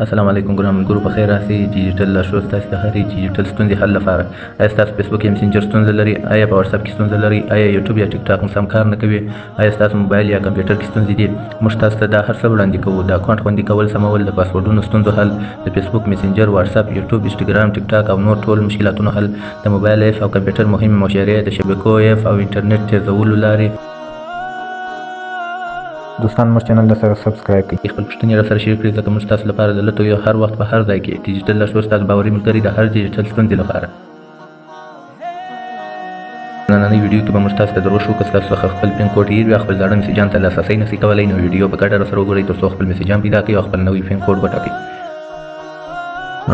السلام علیکم ګران ملګرو، په خیر راسئ. ډیجیټل لارښود ستاسو د هرې ډیجیټل ستونزې حل لپاره. آیا ستاسو فیسبوک یا مسنجر ستونزه لري؟ آیا په واتساپ کې ستونزه لري؟ آیا یوټیوب یا ټیک ټاک مو سم کار نه کوي؟ آیا ستاسو موبایل یا کمپیوټر کې ستونزې دي؟ موږ تاسو ته دا هر څه وړاندې کوو: د اکاونټ خوندي کول، سمول، د پاسورډونو ستونزو حل، د فیسبوک، مسنجر، واتساپ، یوټیوب، انسټاګرام، ټیک ټاک او نور ټول مشکلاتونو حل، د موبایل ایپ او کمپیوټر مهمې مشارې، د شبکو ایپ او انټرنیټ تیزولو لارې. دوستان موږ چینل د سره سبسکرایب کړئ. خپل پوښتنې را سره شیر کړئ، ځکه موږ تاسو لپاره د لټو یو هر وخت په هر ځای کې ډیجیټل لارښود ستاسو باوري ملګري د هر ډیجیټل ستونزې لپاره. نننۍ ویډیو کې به موږ تاسو ته در وښیو که ستاسو څخه خپل پین کوډ هیر وي او خپل زاړه میسیجان ته لاسرسی نشئ کولی، نو ویډیو په ګډه راسره وګورئ تر څو خپل میسیجان پیدا کړئ او خپل نوی پین کوډ وټاکئ.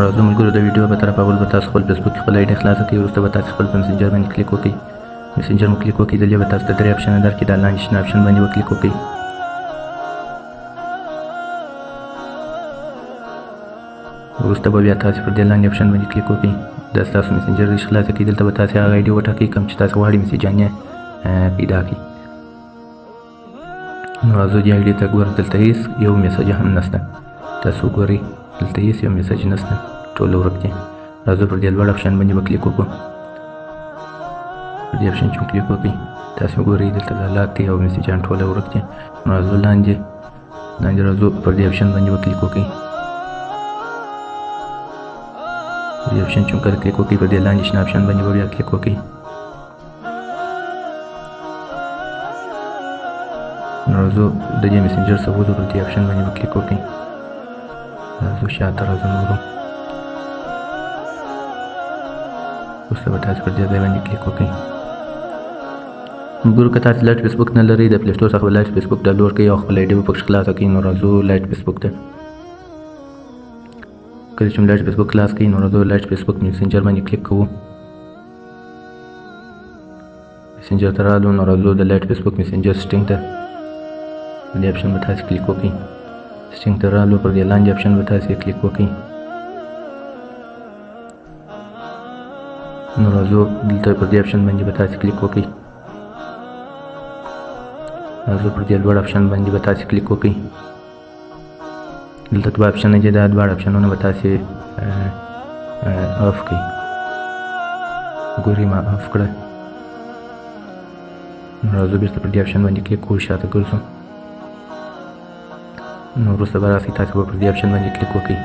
راځو ملګرو، د ویډیو په طرف اول به تاسو خپل فیسبوک کې خپل آی ډي خلاصه کړئ. وروسته به تاسو خپل په مسنجر باندې کلیک وکړئ. مسنجر مو کلیک وکړئ، دلته به تاسو ته درې اپشنونه درکړي. د لاندې شنه اپشن باندې به کلیک وکړئ. وروسته به بیا تاسو پر دې لاندې اپشن باندې کلیک وکړئ. د ستاسو مسنجر ریش خلاصه کړئ. دلته به تاسو هغه آی ډي وټاکئ کوم چې تاسو غواړئ مسیجان یې پیدا کړئ. نو راځو دې آی ډي ته ګورو. دلته هیڅ یو میسج هم نشته. تاسو ګورئ دلته هیڅ یو میسج نشته، ټول ورک دي. راځو پر دې لوړ اپشن باندې به کلیک وکړو. پر دې اپشن چې کلیک وکړئ تاسو ګورئ دلته حالات دي او میسجان ټول ورک دي. نو راځو لاندې راځو پر دې اپشن باندې به کلیک وکړئ. دې اپشن چې کله کلیک وکړئ پر دې لاندې شنه اپشن باندې به بیا کلیک وکړئ. نو راځو د دې مسنجر څخه وځو، پر دې اپشن باندې به کلیک وکړئ. راځو شاته راځو نورو. وروسته به تاسو پر دې ځای باندې کلیک وکړئ. ملګرو، که تاسو لایټ فیسبوک نه لرئ، د پلی سټور څخه به لایټ فیسبوک ډاونلوډ کړئ او خپل آی ډي به پکې خلاصه کړئ. نو راځو لایټ فیسبوک ته. کله چې لایټ فیسبوک خلاص کړئ نو راځو لایټ فیسبوک مسنجر باندې کلیک کوو. مسنجر ته رالو نو راځو د لایټ فیسبوک مسنجر سیټینګ ته. په دې اپشن به تاسو کلیک وکړئ. سیټینګ ته رالو، پر دې لاندې اپشن به تاسو کلیک وکړئ. نو راځو دلته پر دې اپشن باندې به تاسو کلیک وکړئ. راځو پر دې لوړ اپشن باندې به تاسو کلیک وکړئ. دلته دوه اپشنونه دي، دا دواړه اپشنونه به تاسو آف کړئ. ګورئ ما آف کړه. نو راځو بیرته پر دې اپشن باندې کلیک کوو، شاته ګرځو. نو وروسته به راسئ، تاسو به پر دې اپشن باندې کلیک وکړئ.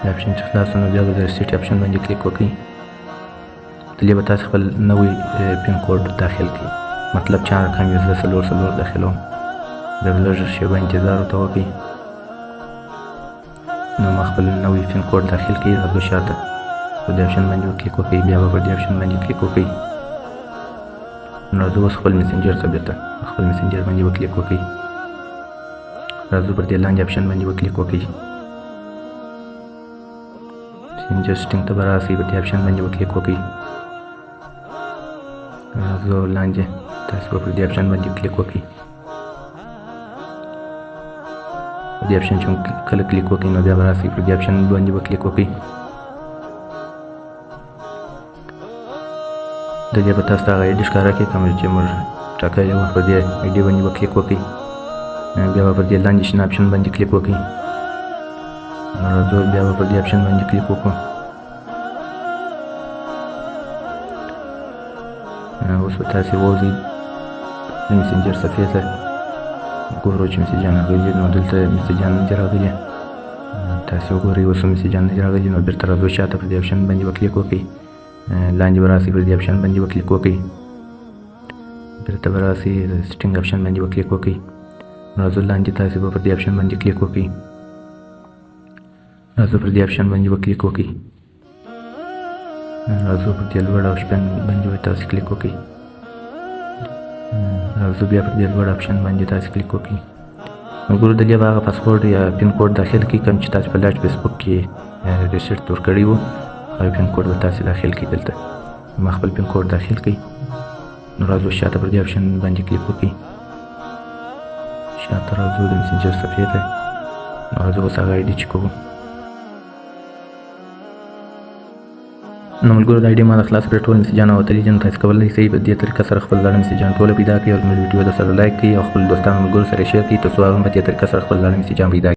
دا اپشن چې خلاص نو بیا به د ریسیټ اپشن باندې کلیک وکړئ. دلته به تاسو خپل نوی پین کوډ داخل کړئ، مطلب 4 رقم یې زه 4 داخلوم. بیا به لږه شیبه انتظار ورته وکړئ. نو ما خپل نوی پین کوډ داخل کړئ. راځو شاته په دې اپشن باندې کلیک وکړئ، بیا به پر دې اپشن باندې کلیک وکړئ. نو راځو اوس خپل مسنجر ته بیرته خپل مسنجر باندې به کلیک وکړئ. راځو پر دې لاندې اپشن باندې به کلیک وکړئ. مسنجر سیټینګ ته به راسئ، پر دې اپشن باندې به کلیک وکړئ. راځو لاندې تاسو به پر دې اپشن باندې کلیک وکړئ. په دې اپشن چې کله کلیک وکړئ نو بیا به راسئ، پر دې اپشن باندې به کلیک وکړئ. د دې به تاسو ته هغه آی ډي ښکاره کړي کوم چې موږ ټاکلې وه. پر دې آی ډي باندې به کلیک وکړئ. بیا به پر دې لاندې شنه اپشن باندې کلیک وکړئ. راځو بیا به پر دې اپشن باندې کلیک وکړو. اوس به تاسې ووځئ د مسنجر صفحې ته، ګورو چې مسیجان راغلي. نو دلته مسیجان نه دي راغلي، تاسې وګورئ اوس مسیجان نه دي راغلي. نو بېرته راځو شاته پر دې اپشن باندې به کلیک وکړئ. لاندې به راسئ، پر دې اپشن باندې به کلیک وکړئ. بېرته به راسئ، د سیټینګ اپشن باندې به کلیک وکړئ. راځو لاندې تاسې به پر دې اپشن باندې کلیک وکړئ. راځو پر دې اپشن باندې به کلیک وکړئ. راځو پر دې لوړ اپشن باندې به تاسو کلیک وکړئ. راځو بیا پر دې لوړ اپشن باندې تاسو کلیک وکړئ. ملګرو، د دې به هغه پاسورډ یا پین کوډ داخل کړئ کوم چې تاسو په لایټ فیسبوک کې ریسیټ ورکړی وو. هغه پین کوډ به تاسو داخل کړئ. دلته ما خپل پین کوډ داخل کړئ. نو راځو شاته پر دې اپشن باندې کلیک وکړئ. شاته راځو د مسنجر صفحې ته. نو راځو اوس هغه آی ډي چې کوو نو ملګرو دا ویډیو ما د خلاص کړې ټول میسیجان او تلیجن تاسو کولی شئ په دې طریقه سره خپل ځانګړي میسیجان ټول پیدا کړئ او زموږ ویډیو د سره لایک کړئ او خپل دوستانو ملګرو سره شیر کړئ ترڅو هغه هم په دې طریقه سره خپل ځانګړي میسیجان پیدا کړي.